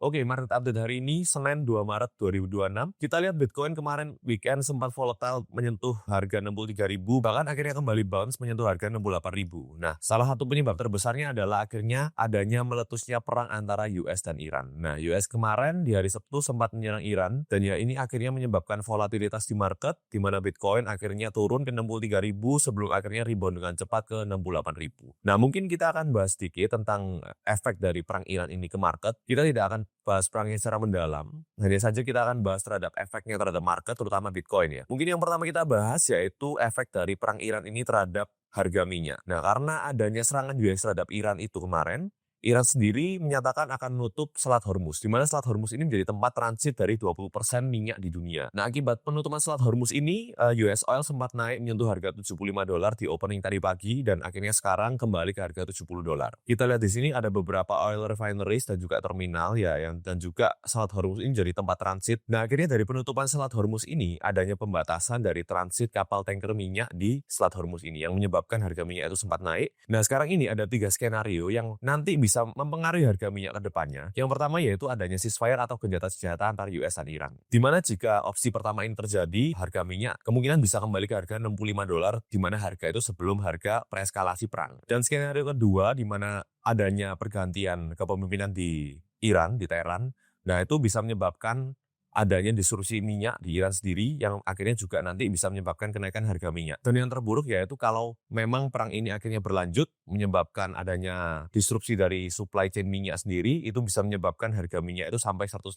Oke, market update hari ini Senin 2 Maret 2026. Kita lihat Bitcoin kemarin weekend sempat volatile menyentuh harga 63.000, bahkan akhirnya kembali bounce menyentuh harga 68.000. Nah, salah satu penyebab terbesarnya adalah akhirnya adanya meletusnya perang antara US dan Iran. Nah, US kemarin di hari Sabtu sempat menyerang Iran, dan ya ini akhirnya menyebabkan volatilitas di market, di mana Bitcoin akhirnya turun ke 63.000 sebelum akhirnya rebound dengan cepat ke 68.000. Nah, mungkin kita akan bahas sedikit tentang efek dari perang Iran ini ke market. Kita tidak akan bahas perangnya secara mendalam. Hanya saja kita akan bahas terhadap efeknya terhadap market, terutama Bitcoin ya. Mungkin yang pertama kita bahas yaitu efek dari perang Iran ini terhadap harga minyak. Nah, karena adanya serangan US terhadap Iran itu kemarin, Iran sendiri menyatakan akan menutup Selat Hormuz, di mana Selat Hormuz ini menjadi tempat transit dari 20% minyak di dunia. Nah, akibat penutupan Selat Hormuz ini, US Oil sempat naik menyentuh harga $75 di opening tadi pagi, dan akhirnya sekarang kembali ke harga $70. Kita lihat di sini ada beberapa oil refineries dan juga terminal ya, dan juga Selat Hormuz ini jadi tempat transit. Nah, akhirnya dari penutupan Selat Hormuz ini, adanya pembatasan dari transit kapal tanker minyak di Selat Hormuz ini, yang menyebabkan harga minyak itu sempat naik. Nah, sekarang ini ada 3 skenario yang nanti bisa mempengaruhi harga minyak ke depannya. Yang pertama yaitu adanya ceasefire atau gencatan senjata antara US dan Iran. Di mana jika opsi pertama ini terjadi, harga minyak kemungkinan bisa kembali ke harga $65, di mana harga itu sebelum harga preeskalasi perang. Dan skenario kedua, di mana adanya pergantian kepemimpinan di Iran, di Teheran, nah itu bisa menyebabkan adanya disrupsi minyak di Iran sendiri yang akhirnya juga nanti bisa menyebabkan kenaikan harga minyak. Dan yang terburuk yaitu kalau memang perang ini akhirnya berlanjut, menyebabkan adanya disrupsi dari supply chain minyak sendiri, itu bisa menyebabkan harga minyak itu sampai $108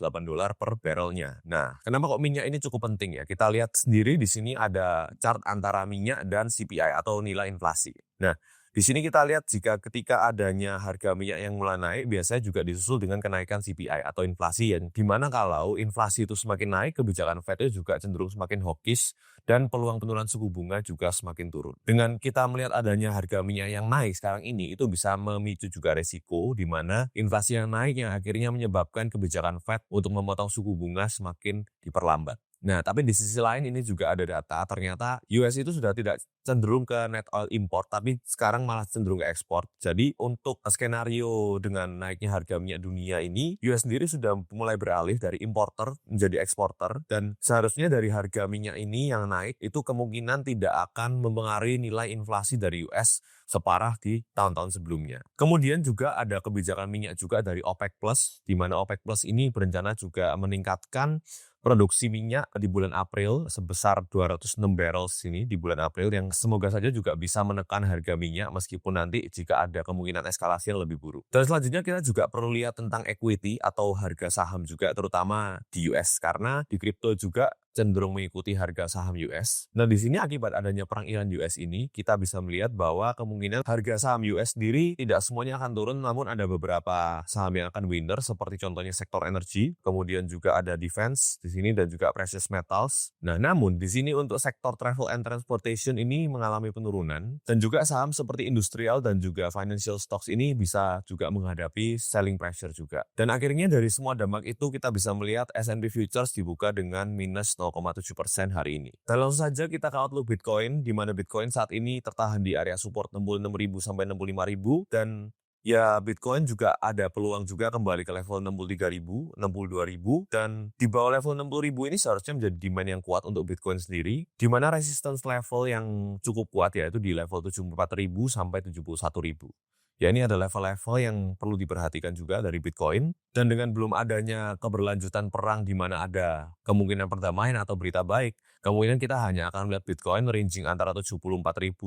per barrelnya. Nah, kenapa kok minyak ini cukup penting ya? Kita lihat sendiri di sini ada chart antara minyak dan CPI atau nilai inflasi. Nah, di sini kita lihat jika ketika adanya harga minyak yang mulai naik, biasanya juga disusul dengan kenaikan CPI atau inflasi, yang dimana kalau inflasi itu semakin naik, kebijakan Fed itu juga cenderung semakin hawkish dan peluang penurunan suku bunga juga semakin turun. Dengan kita melihat adanya harga minyak yang naik sekarang ini, itu bisa memicu juga resiko di mana inflasi yang naik yang akhirnya menyebabkan kebijakan Fed untuk memotong suku bunga semakin diperlambat. Nah, tapi di sisi lain ini juga ada data, ternyata US itu sudah tidak cenderung ke net oil import, tapi sekarang malah cenderung ke ekspor. Jadi untuk skenario dengan naiknya harga minyak dunia ini, US sendiri sudah mulai beralih dari importer menjadi eksporter, dan seharusnya dari harga minyak ini yang naik itu kemungkinan tidak akan mempengaruhi nilai inflasi dari US separah di tahun-tahun sebelumnya. Kemudian juga ada kebijakan minyak juga dari OPEC Plus, di mana OPEC Plus ini berencana juga meningkatkan produksi minyak di bulan April sebesar 206 barrel ini di bulan April, yang semoga saja juga bisa menekan harga minyak meskipun nanti jika ada kemungkinan eskalasi yang lebih buruk. Dan selanjutnya kita juga perlu lihat tentang equity atau harga saham juga, terutama di US, karena di kripto juga cenderung mengikuti harga saham US. Nah, di sini akibat adanya perang Iran US ini, kita bisa melihat bahwa kemungkinan harga saham US sendiri tidak semuanya akan turun, namun ada beberapa saham yang akan winner, seperti contohnya sektor energi, kemudian juga ada defense di sini dan juga precious metals. Nah, namun di sini untuk sektor travel and transportation ini mengalami penurunan, dan juga saham seperti industrial dan juga financial stocks ini bisa juga menghadapi selling pressure juga. Dan akhirnya dari semua dampak itu kita bisa melihat S&P Futures dibuka dengan minus 0,7% hari ini. Dan langsung saja kita ke outlook Bitcoin, di mana Bitcoin saat ini tertahan di area support 66.000 sampai 65.000, dan ya Bitcoin juga ada peluang juga kembali ke level 63.000, 62.000, dan di bawah level 60.000 ini seharusnya menjadi demand yang kuat untuk Bitcoin sendiri, di mana resistance level yang cukup kuat yaitu di level 74.000 sampai 71.000. Ya, ini ada level-level yang perlu diperhatikan juga dari Bitcoin. Dan dengan belum adanya keberlanjutan perang di mana ada kemungkinan perdamaian atau berita baik, kemungkinan kita hanya akan melihat Bitcoin ranging antara 74.000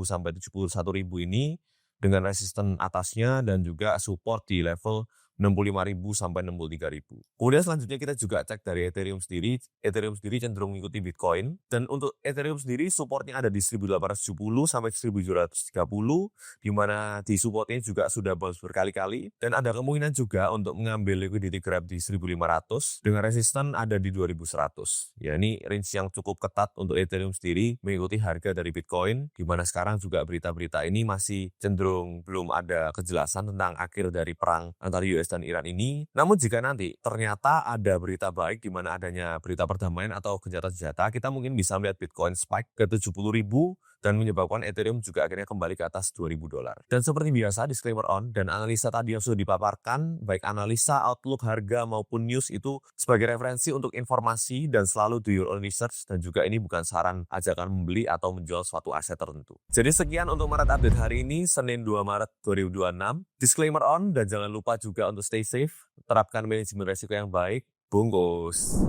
sampai 71.000 ini dengan resisten atasnya dan juga support di level 65.000 sampai 63.000. Kemudian selanjutnya kita juga cek dari Ethereum sendiri. Ethereum sendiri cenderung mengikuti Bitcoin, dan untuk Ethereum sendiri supportnya ada di 1870 sampai 1730, di mana di support ini juga sudah bounce berkali-kali, dan ada kemungkinan juga untuk mengambil liquidity grab di 1500 dengan resisten ada di 2100. Ya, ini range yang cukup ketat untuk Ethereum sendiri mengikuti harga dari Bitcoin, di mana sekarang juga berita-berita ini masih cenderung belum ada kejelasan tentang akhir dari perang antara US dan Iran ini. Namun jika nanti ternyata ada berita baik di mana adanya berita perdamaian atau gencatan senjata, kita mungkin bisa melihat Bitcoin spike ke 70.000 dan menyebabkan Ethereum juga akhirnya kembali ke atas $2.000. Dan seperti biasa, disclaimer on, dan analisa tadi yang sudah dipaparkan, baik analisa, outlook, harga, maupun news itu sebagai referensi untuk informasi dan selalu do your own research, dan juga ini bukan saran ajakan membeli atau menjual suatu aset tertentu. Jadi sekian untuk Maret Update hari ini, Senin 2 Maret 2026. Disclaimer on, dan jangan lupa juga untuk stay safe, terapkan manajemen resiko yang baik, bungkus.